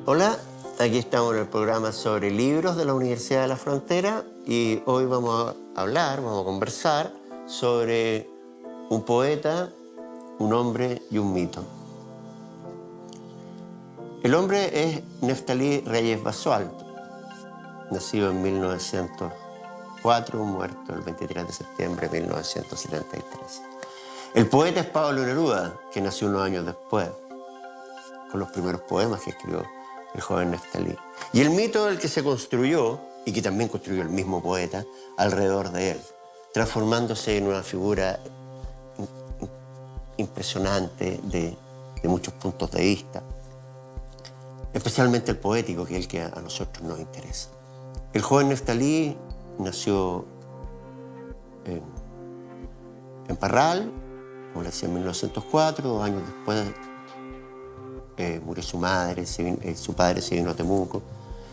Hola, aquí estamos en el programa sobre libros de la Universidad de la Frontera y hoy vamos a hablar, vamos a conversar sobre un poeta, un hombre y un mito. El hombre es Neftalí Reyes Basualdo, nacido en 1904, muerto el 23 de septiembre de 1973. El poeta es Pablo Neruda, que nació unos años después, con los primeros poemas que escribió el joven Neftalí. Y el mito del que se construyó, y que también construyó el mismo poeta, alrededor de él, transformándose en una figura impresionante de muchos puntos de vista, especialmente el poético, que es el que a nosotros nos interesa. El joven Neftalí nació en Parral, como le decía, en 1904, 2 años después murió su madre, su padre se vino a Temuco.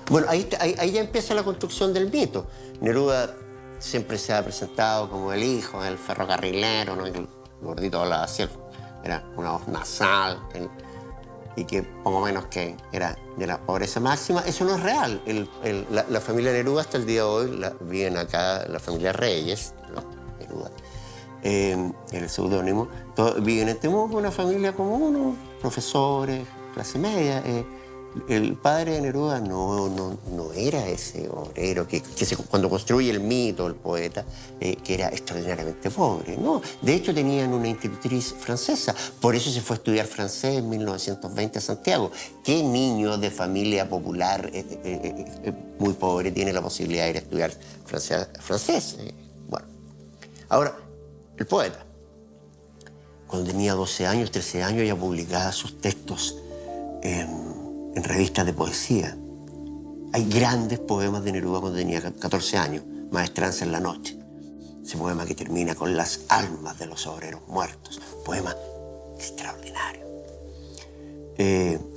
Bueno, ahí ya empieza la construcción del mito. Neruda siempre se ha presentado como el hijo del ferrocarrilero, ¿no? El gordito hablaba así, era una voz nasal, y que poco menos que era de la pobreza máxima. Eso no es real. La familia Neruda hasta el día de hoy viven acá, la familia Reyes, ¿no? Neruda, el seudónimo, viven en Temuco, una familia común, profesores, clase media. El padre de Neruda no era ese obrero cuando construye el mito, el poeta, que era extraordinariamente pobre. No, de hecho tenían una institutriz francesa, por eso se fue a estudiar francés en 1920 a Santiago. ¿Qué niño de familia popular muy pobre tiene la posibilidad de ir a estudiar francés? Bueno, ahora, el poeta, cuando tenía 12 años, 13 años, ya publicaba sus textos en revistas de poesía. Hay grandes poemas de Neruda cuando tenía 14 años, Maestranza en la noche. Ese poema que termina con las almas de los obreros muertos. Poema extraordinario.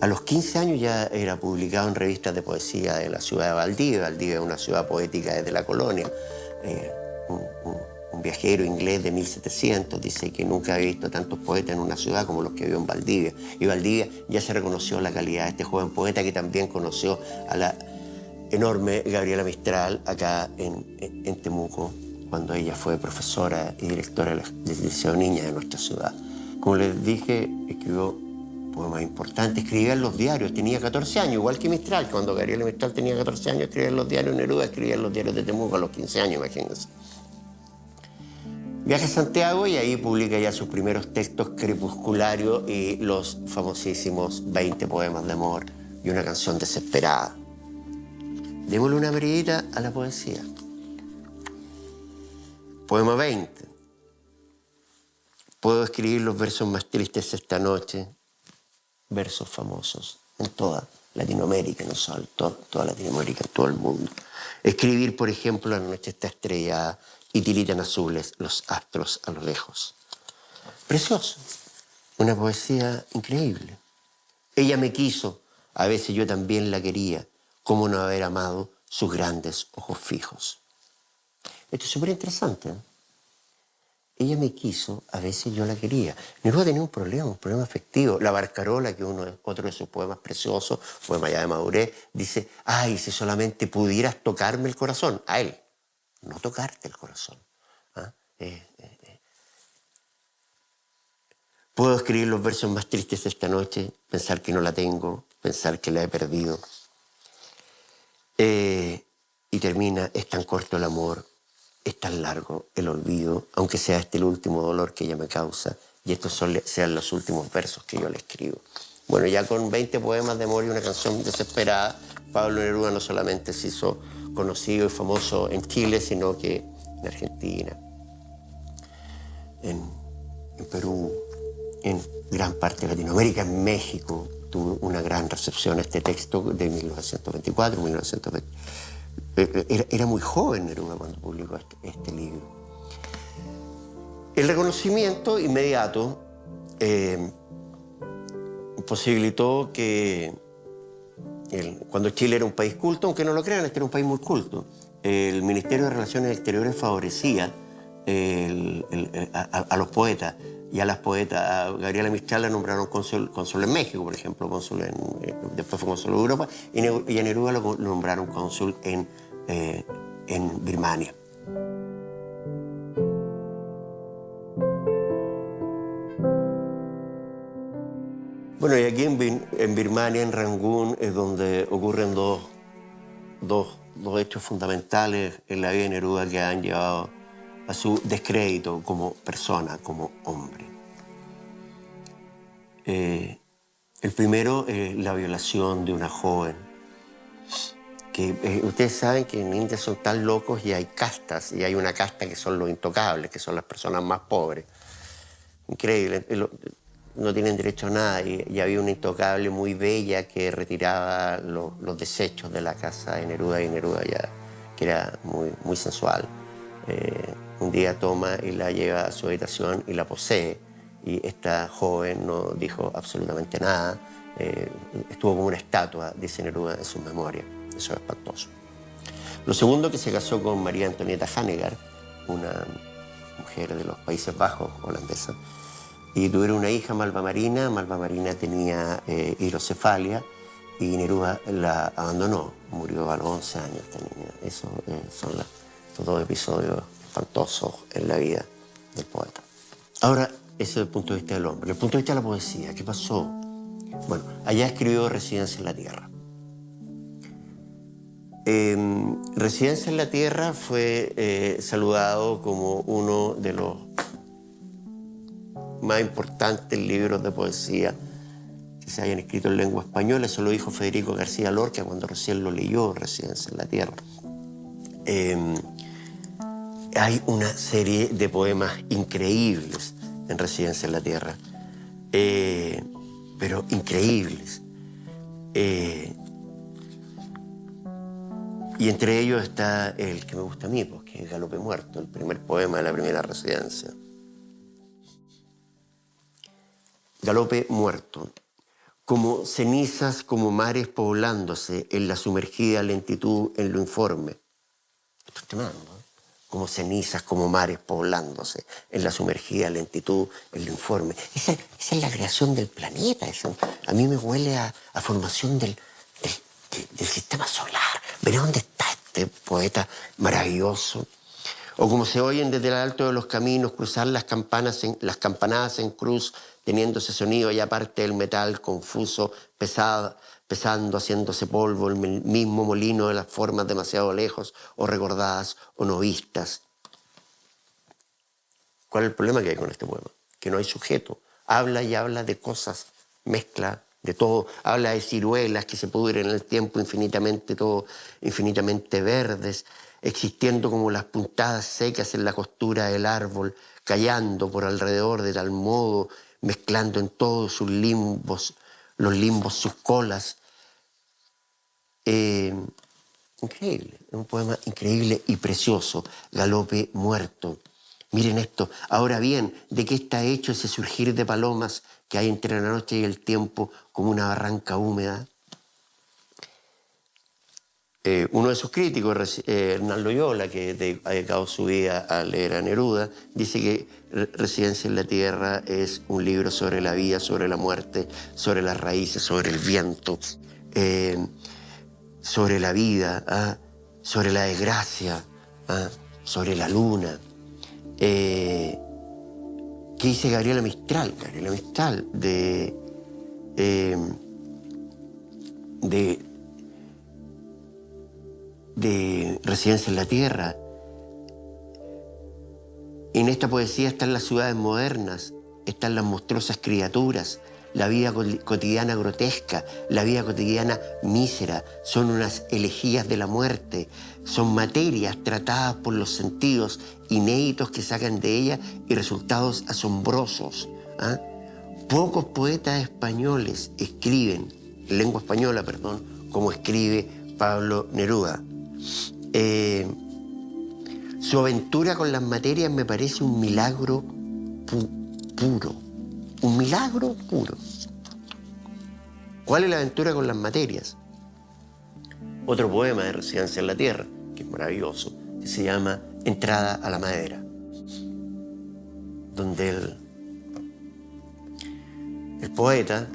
A los 15 años ya era publicado en revistas de poesía de la ciudad de Valdivia. Valdivia es una ciudad poética desde la colonia. Un viajero inglés de 1700 dice que nunca había visto tantos poetas en una ciudad como los que vio en Valdivia. Y Valdivia ya se reconoció la calidad de este joven poeta, que también conoció a la enorme Gabriela Mistral acá en Temuco, cuando ella fue profesora y directora del Liceo Niña de nuestra ciudad. Como les dije, escribió poemas importantes, escribía en los diarios, tenía 14 años, igual que Mistral. Cuando Gabriela Mistral tenía 14 años, escribía en los diarios. Neruda escribía en los diarios de Temuco a los 15 años, imagínense. Viaja a Santiago y ahí publica ya sus primeros textos crepuscularios y los famosísimos 20 poemas de amor y una canción desesperada. Démosle una miradita a la poesía. Poema 20. Puedo escribir los versos más tristes esta noche, versos famosos en toda Latinoamérica, no solo toda Latinoamérica, en todo el mundo. Escribir, por ejemplo, la noche está estrellada y tiritan azules los astros a lo lejos. Precioso, una poesía increíble. Ella me quiso, a veces yo también la quería, cómo no haber amado sus grandes ojos fijos. Esto es súper interesante, ¿eh? Ella me quiso, a veces yo la quería. Neruda tenía un problema afectivo. La Barcarola, que es otro de sus poemas preciosos, poema ya de madurez, dice: ay, si solamente pudieras tocarme el corazón. A él, no tocarte el corazón. ¿Ah? Puedo escribir los versos más tristes esta noche, pensar que no la tengo, pensar que la he perdido. Y termina: es tan corto el amor, es tan largo el olvido, aunque sea este el último dolor que ella me causa, y estos sean los últimos versos que yo le escribo. Bueno, ya con 20 poemas de amor y una canción desesperada, Pablo Neruda no solamente se hizo conocido y famoso en Chile, sino que en Argentina, en Perú, en gran parte de Latinoamérica, en México. Tuvo una gran recepción a este texto de 1924, 1920. Era muy joven Neruda cuando publicó este libro. El reconocimiento inmediato posibilitó que cuando Chile era un país culto, aunque no lo crean, este era un país muy culto, el Ministerio de Relaciones Exteriores favorecía a los poetas Y a las poetas, a Gabriela Mistral la nombraron cónsul en México, por ejemplo, después fue cónsul en Europa, y a Neruda lo nombraron cónsul en Birmania. Bueno, y aquí en Birmania, en Rangún, es donde ocurren dos hechos fundamentales en la vida de Neruda que han llevado a su descrédito como persona, como hombre. El primero es la violación de una joven. Que ustedes saben que en India son tan locos y hay castas, y hay una casta que son los intocables, que son las personas más pobres. Increíble. No tienen derecho a nada, y había una intocable muy bella que retiraba los desechos de la casa de Neruda, y Neruda ya, que era muy sensual, un día toma y la lleva a su habitación y la posee, y esta joven no dijo absolutamente nada, estuvo como una estatua, dice Neruda en sus memorias. Eso es espantoso. Lo segundo, que se casó con María Antonieta Hanegar, una mujer de los Países Bajos, holandesa, y tuvieron una hija, Malva Marina. Malva Marina tenía hidrocefalia y Neruda la abandonó. Murió a los 11 años esta niña. Esos son estos dos episodios espantosos en la vida del poeta. Ahora, ese es el punto de vista del hombre. El punto de vista de la poesía, ¿qué pasó? Bueno, allá escribió Residencia en la Tierra. Residencia en la Tierra fue saludado como uno de los más importantes libros de poesía que se hayan escrito en lengua española. Eso lo dijo Federico García Lorca cuando recién lo leyó, Residencia en la Tierra. Hay una serie de poemas increíbles en Residencia en la Tierra, pero increíbles. Y entre ellos está el que me gusta a mí, pues, que es Galope Muerto, el primer poema de la primera residencia. Galope Muerto. Como cenizas, como mares poblándose en la sumergida lentitud, en lo informe. Esto es tremendo, ¿eh? Como cenizas, como mares poblándose en la sumergida lentitud, en lo informe. Esa es la creación del planeta. A mí me huele a formación del sistema solar. Veré dónde está este poeta maravilloso. O como se oyen desde el alto de los caminos cruzar las campanadas en cruz, teniendo ese sonido y aparte del metal confuso, pesando, haciéndose polvo, el mismo molino de las formas demasiado lejos, o recordadas, o no vistas. ¿Cuál es el problema que hay con este poema? Que no hay sujeto. Habla y habla de cosas, mezcla de todo. Habla de ciruelas que se pudren en el tiempo infinitamente, todo infinitamente verdes, existiendo como las puntadas secas en la costura del árbol, callando por alrededor de tal modo, mezclando en todos sus limbos, los limbos, sus colas. Increíble, es un poema increíble y precioso, Galope Muerto. Miren esto. Ahora bien, ¿de qué está hecho ese surgir de palomas que hay entre la noche y el tiempo como una barranca húmeda? Uno de sus críticos, Hernán Loyola, que ha dedicado su vida a leer a Neruda, dice que Residencia en la Tierra es un libro sobre la vida, sobre la muerte, sobre las raíces, sobre el viento, sobre la vida, sobre la desgracia, sobre la luna. ¿Qué dice Gabriela Mistral? Gabriela Mistral de Residencia en la Tierra. En esta poesía están las ciudades modernas, están las monstruosas criaturas, la vida cotidiana grotesca, la vida cotidiana mísera. Son unas elegías de la muerte, son materias tratadas por los sentidos inéditos que sacan de ella y resultados asombrosos. Pocos poetas españoles escriben, en lengua española, perdón, como escribe Pablo Neruda. Su aventura con las materias me parece un milagro puro. Un milagro puro. ¿Cuál es la aventura con las materias? Otro poema de Residencia en la Tierra, que es maravilloso, que se llama Entrada a la Madera, donde él el poeta,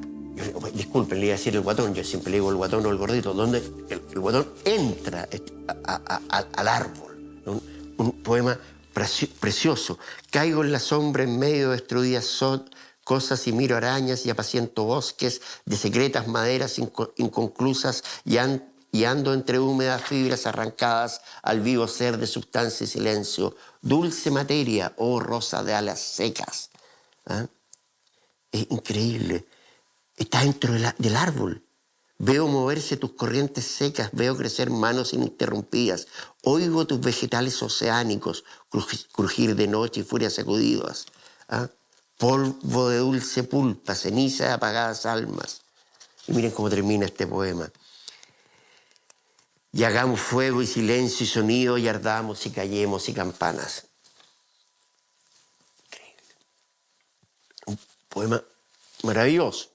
disculpen, le iba a decir el guatón, yo siempre le digo el guatón o el gordito, donde el guatón entra al árbol. Un poema precioso. Caigo en la sombra en medio de destruidas cosas y miro arañas y apaciento bosques de secretas maderas inconclusas y ando entre húmedas fibras arrancadas al vivo ser de sustancia y silencio. Dulce materia, oh rosa de alas secas. ¿Ah? Es increíble. Está dentro del árbol. Veo moverse tus corrientes secas, veo crecer manos ininterrumpidas. Oigo tus vegetales oceánicos crujir de noche y furias sacudidas. ¿Ah? Polvo de dulce pulpa, ceniza de apagadas almas. Y miren cómo termina este poema. Y hagamos fuego y silencio y sonido y ardamos y callemos y campanas. Increíble. Un poema maravilloso.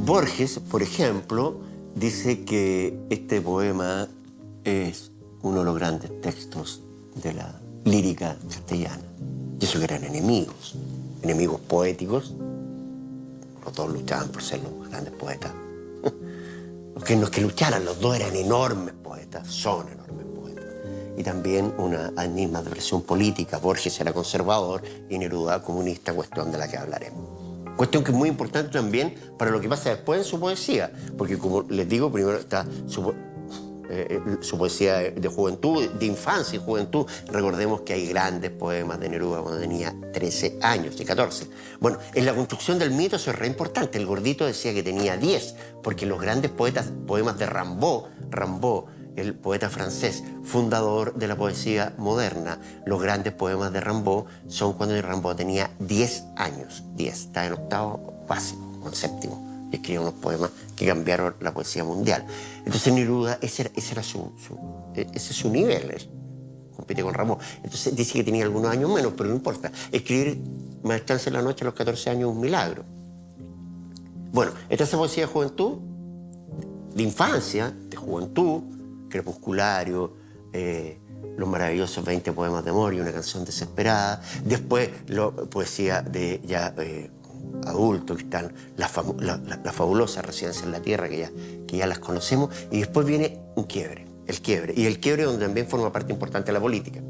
Borges, por ejemplo, dice que este poema es uno de los grandes textos de la lírica castellana. Y eso que eran enemigos poéticos. Los dos luchaban por ser los grandes poetas. No es que lucharan, los dos eran enormes poetas, son enormes poetas. Y también una misma adversión política. Borges era conservador y Neruda comunista, cuestión de la que hablaremos. Cuestión que es muy importante también para lo que pasa después en su poesía, porque como les digo, primero está su poesía de juventud, de infancia y juventud. Recordemos que hay grandes poemas de Neruda cuando tenía 13 años y 14. Bueno, en la construcción del mito eso es re importante. El gordito decía que tenía 10, porque los grandes poemas de Rimbaud, el poeta francés, fundador de la poesía moderna, los grandes poemas de Rimbaud son cuando Rimbaud tenía 10 años. 10, está en octavo básico, o en séptimo. Y escribió unos poemas que cambiaron la poesía mundial. Entonces Neruda, ese era su nivel. Compite con Rimbaud. Entonces dice que tenía algunos años menos, pero no importa. Escribir Maestranza en la noche a los 14 años es un milagro. Bueno, esta es la poesía de juventud, de infancia, de juventud, Crepusculario, los maravillosos 20 poemas de amor y una canción desesperada. Después, poesía de ya adultos, que están las fabulosas Residencias en la Tierra, que ya las conocemos. Y después viene un quiebre, el quiebre. Y el quiebre donde también forma parte importante de la política.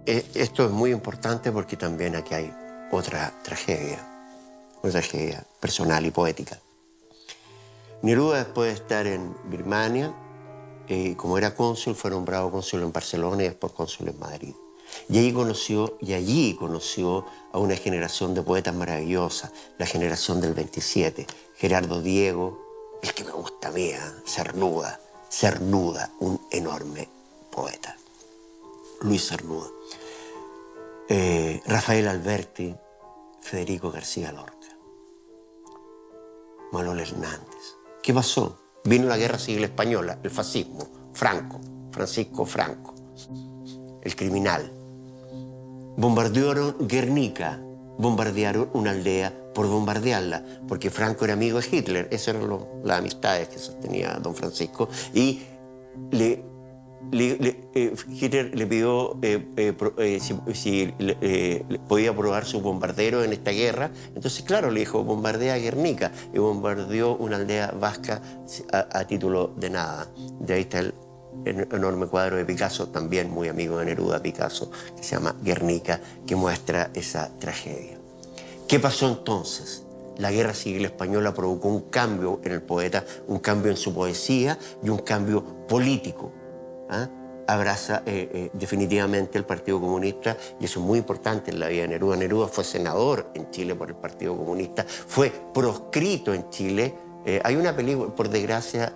Esto es muy importante porque también aquí hay otra tragedia personal y poética. Neruda, después de estar en Birmania, como era cónsul, fue nombrado cónsul en Barcelona y después cónsul en Madrid. Y allí conoció a una generación de poetas maravillosas, la generación del 27, Gerardo Diego, el que me gusta a mí, Cernuda, un enorme poeta, Luis Cernuda, Rafael Alberti, Federico García Lorca, Manuel Hernández. ¿Qué pasó? Vino la Guerra Civil Española, el fascismo, Francisco Franco, el criminal. Bombardearon Guernica, bombardearon una aldea por bombardearla, porque Franco era amigo de Hitler, esas eran las amistades que sostenía don Francisco, y Hitler le pidió si podía probar sus bombarderos en esta guerra. Entonces, claro, le dijo, bombardea Guernica, y bombardeó una aldea vasca a título de nada. De ahí está el enorme cuadro de Picasso, también muy amigo de Neruda, Picasso, que se llama Guernica, que muestra esa tragedia. ¿Qué pasó entonces? La Guerra Civil Española provocó un cambio en el poeta, un cambio en su poesía y un cambio político. Abraza definitivamente el Partido Comunista, y eso es muy importante en la vida de Neruda. Neruda fue senador en Chile por el Partido Comunista, fue proscrito en Chile. Hay una película, por desgracia,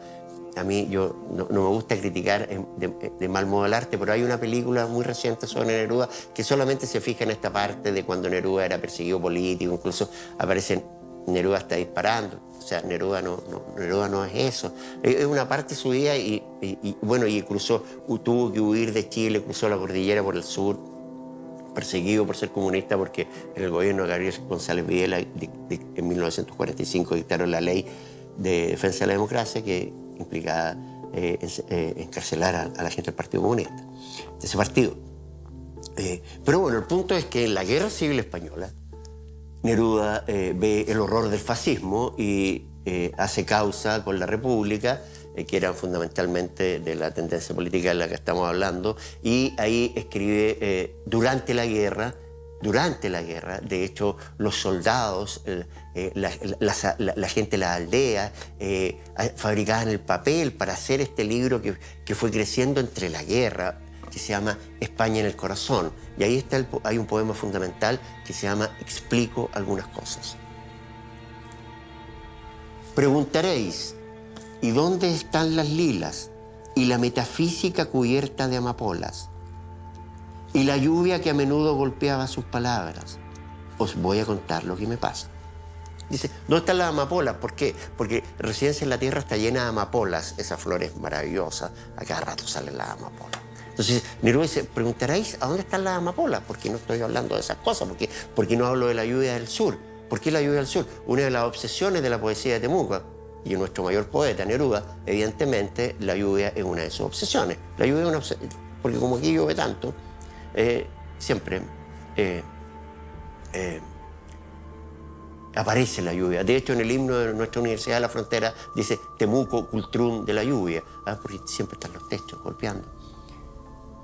a mí no me gusta criticar de mal modo el arte, pero hay una película muy reciente sobre Neruda que solamente se fija en esta parte de cuando Neruda era perseguido político, incluso aparecen Neruda está disparando. O sea, Neruda no es eso. Es una parte de su vida y tuvo que huir de Chile, cruzó la cordillera por el sur, perseguido por ser comunista, porque en el gobierno de Gabriel González Videla en 1945 dictaron la ley de defensa de la democracia que implicaba encarcelar a la gente del Partido Comunista, de ese partido. Pero bueno, el punto es que en la Guerra Civil Española, Neruda ve el horror del fascismo y hace causa con la República, que eran fundamentalmente de la tendencia política de la que estamos hablando, y ahí escribe durante la guerra, de hecho, los soldados, la gente de las aldeas, fabricaban el papel para hacer este libro que fue creciendo entre la guerra, que se llama España en el corazón. Y ahí está hay un poema fundamental que se llama Explico algunas cosas. Preguntaréis, ¿y dónde están las lilas y la metafísica cubierta de amapolas? Y la lluvia que a menudo golpeaba sus palabras. Os voy a contar lo que me pasa. Dice, ¿dónde están las amapolas? ¿Por qué? Porque Residencia en la Tierra está llena de amapolas, esas flores maravillosas, a cada rato salen las amapolas. Entonces Neruda dice, preguntaréis, ¿a dónde están las amapolas? ¿Por qué no estoy hablando de esas cosas? ¿Por qué no hablo de la lluvia del sur? ¿Por qué la lluvia del sur? Una de las obsesiones de la poesía de Temuco, y nuestro mayor poeta, Neruda, evidentemente la lluvia es una de sus obsesiones. La lluvia es una obsesión, porque como aquí llueve tanto, siempre aparece la lluvia. De hecho, en el himno de nuestra Universidad de la Frontera dice Temuco, cultrum de la lluvia, porque siempre están los techos golpeando.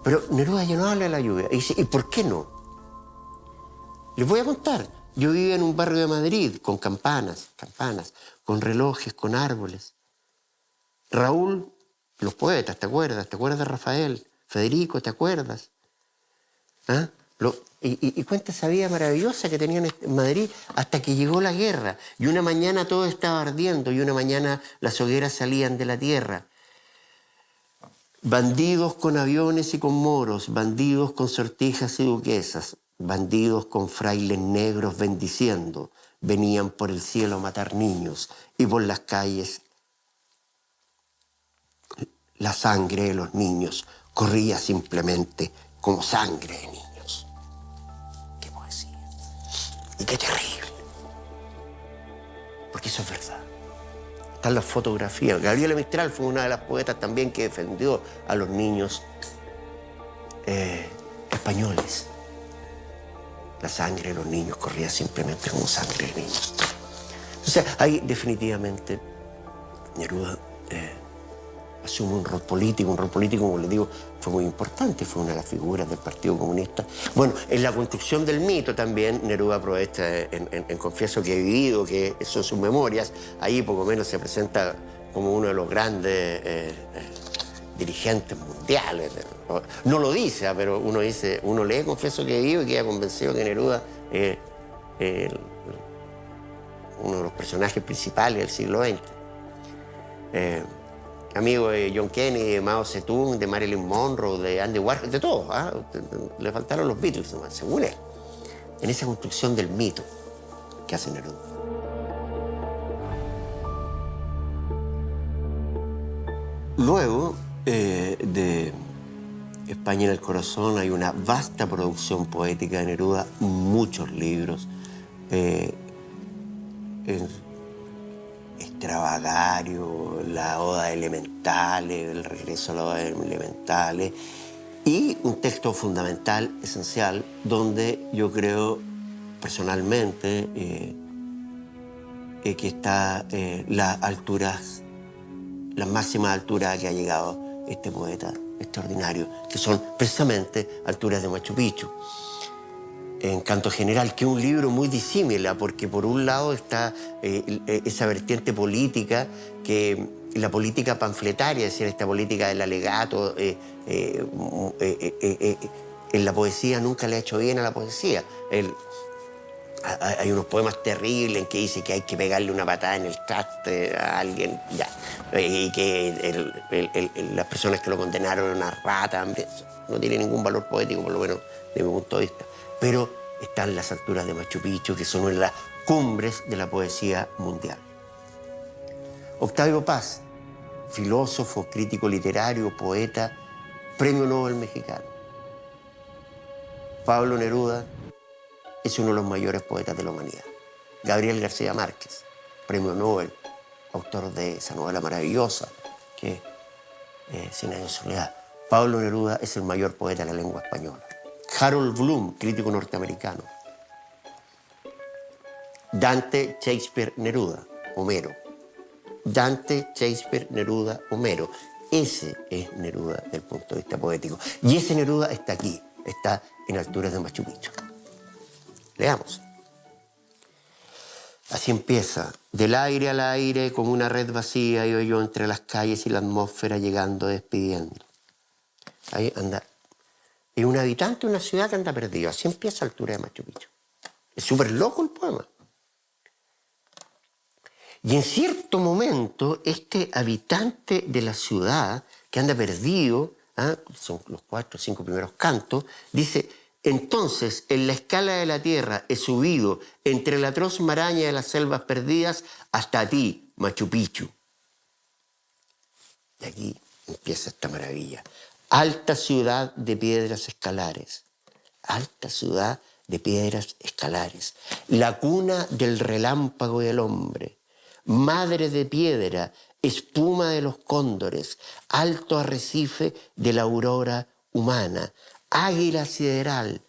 Pero Neruda ya no habla de la lluvia. Y dice, ¿y por qué no? Les voy a contar. Yo vivía en un barrio de Madrid con campanas, con relojes, con árboles. Raúl, los poetas, ¿te acuerdas? ¿Te acuerdas de Rafael? Federico, ¿te acuerdas? ¿Ah? Y cuenta esa vida maravillosa que tenían en Madrid hasta que llegó la guerra. Y una mañana todo estaba ardiendo y una mañana las hogueras salían de la tierra. Bandidos con aviones y con moros, bandidos con sortijas y duquesas, bandidos con frailes negros bendiciendo, venían por el cielo a matar niños y por las calles la sangre de los niños corría simplemente como sangre de niños. ¡Qué poesía! Y qué terrible. Porque eso es verdad. Están las fotografías. Gabriela Mistral fue una de las poetas también que defendió a los niños españoles. La sangre de los niños corría simplemente como sangre de niños. Entonces, ahí definitivamente Neruda asume un rol político, como les digo, fue muy importante, fue una de las figuras del Partido Comunista. Bueno, en la construcción del mito también Neruda aprovecha en Confieso que he vivido, que son sus memorias, ahí poco menos se presenta como uno de los grandes dirigentes mundiales. No lo dice, pero uno lee Confieso que he vivido y queda convencido que Neruda es uno de los personajes principales del siglo XX. Amigo de John Kennedy, de Mao Zedong, de Marilyn Monroe, de Andy Warhol, de todos. Le faltaron los Beatles nomás, según él. En esa construcción del mito que hace Neruda. Luego de España en el corazón hay una vasta producción poética de Neruda, muchos libros. Extravagario, la Oda Elementales, el regreso a la Oda Elementales, y un texto fundamental, esencial, donde yo creo personalmente que está las máximas alturas a que ha llegado este poeta extraordinario, que son precisamente alturas de Machu Picchu. En Canto General, que es un libro muy disímil, porque por un lado está esa vertiente política, que la política panfletaria, es decir, esta política del alegato, en la poesía nunca le ha hecho bien a la poesía. Hay unos poemas terribles en que dice que hay que pegarle una patada en el traste a alguien, ya, y que las personas que lo condenaron eran una rata, no tiene ningún valor poético, por lo menos de mi punto de vista. Pero están las alturas de Machu Picchu, que son una de las cumbres de la poesía mundial. Octavio Paz, filósofo, crítico literario, poeta, premio Nobel mexicano. Pablo Neruda es uno de los mayores poetas de la humanidad. Gabriel García Márquez, premio Nobel, autor de esa novela maravillosa que Cien años de soledad. Pablo Neruda es el mayor poeta de la lengua española. Harold Bloom, crítico norteamericano. Dante, Shakespeare, Neruda, Homero. Dante, Shakespeare, Neruda, Homero. Ese es Neruda desde el punto de vista poético. Y ese Neruda está aquí, está en alturas de Machu Picchu. Leamos. Así empieza. Del aire al aire, como una red vacía, iba yo entre las calles y la atmósfera llegando, despidiendo. Ahí anda. Y un habitante de una ciudad que anda perdido. Así empieza a altura de Machu Picchu. Es súper loco el poema. Y en cierto momento, este habitante de la ciudad, que anda perdido, son los 4 o 5 primeros cantos, dice: entonces, en la escala de la tierra he subido entre la atroz maraña de las selvas perdidas hasta ti, Machu Picchu. Y aquí empieza esta maravilla. Alta ciudad de piedras escalares. Alta ciudad de piedras escalares. La cuna del relámpago y del hombre. Madre de piedra, espuma de los cóndores, alto arrecife de la aurora humana, águila sideral,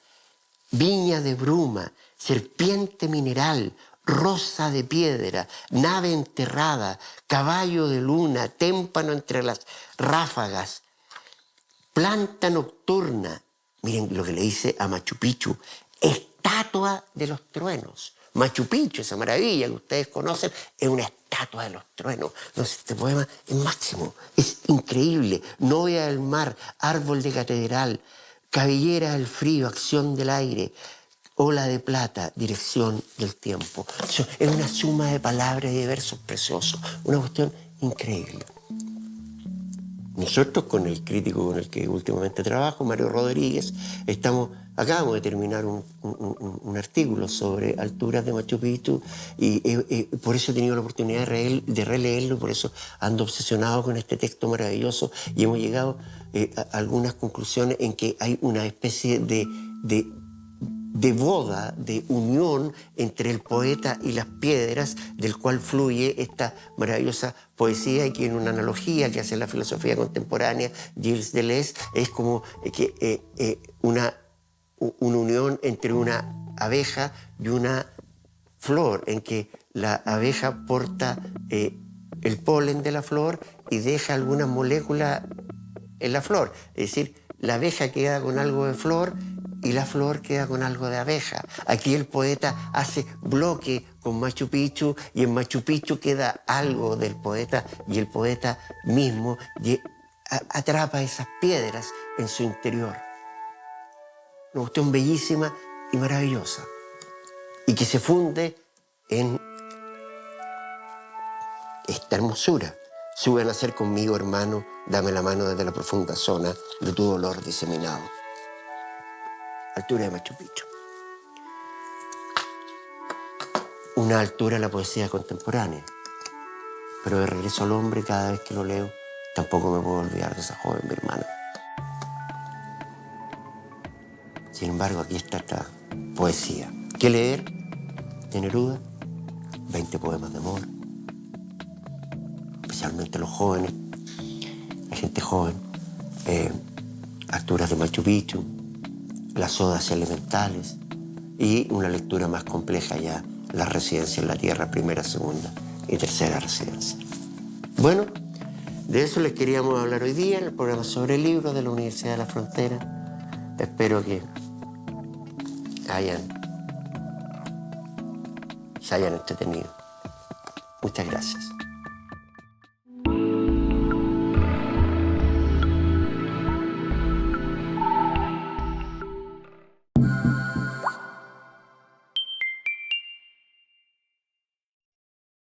viña de bruma, serpiente mineral, rosa de piedra, nave enterrada, caballo de luna, témpano entre las ráfagas, planta nocturna. Miren lo que le dice a Machu Picchu, estatua de los truenos. Machu Picchu, esa maravilla que ustedes conocen, es una estatua de los truenos. No sé, este poema es máximo, es increíble. Novia del mar, árbol de catedral, cabellera del frío, acción del aire, ola de plata, dirección del tiempo. Es una suma de palabras y de versos preciosos, una cuestión increíble. Nosotros, con el crítico con el que últimamente trabajo, Mario Rodríguez, acabamos de terminar un artículo sobre alturas de Machu Picchu y por eso he tenido la oportunidad de releerlo, por eso ando obsesionado con este texto maravilloso y hemos llegado a algunas conclusiones en que hay una especie de boda, de unión entre el poeta y las piedras, del cual fluye esta maravillosa poesía, y que en una analogía que hace la filosofía contemporánea Gilles Deleuze es como una unión entre una abeja y una flor, en que la abeja porta el polen de la flor y deja algunas moléculas en la flor. Es decir, la abeja queda con algo de flor y la flor queda con algo de abeja. Aquí el poeta hace bloque con Machu Picchu y en Machu Picchu queda algo del poeta y el poeta mismo atrapa esas piedras en su interior. Una cuestión bellísima y maravillosa y que se funde en esta hermosura. Sube a nacer conmigo, hermano, dame la mano desde la profunda zona de tu dolor diseminado. Altura de Machu Picchu. Una altura de la poesía contemporánea. Pero de regreso al hombre, cada vez que lo leo, tampoco me puedo olvidar de esa joven, mi hermana. Sin embargo, aquí está esta poesía. ¿Qué leer? De Neruda, 20 poemas de amor. Especialmente los jóvenes, la gente joven. Alturas de Machu Picchu, las odas elementales y una lectura más compleja ya, la residencia en la tierra, primera, segunda y tercera residencia. Bueno, de eso les queríamos hablar hoy día en el programa sobre libros de la Universidad de la Frontera. Espero que se hayan entretenido. Muchas gracias.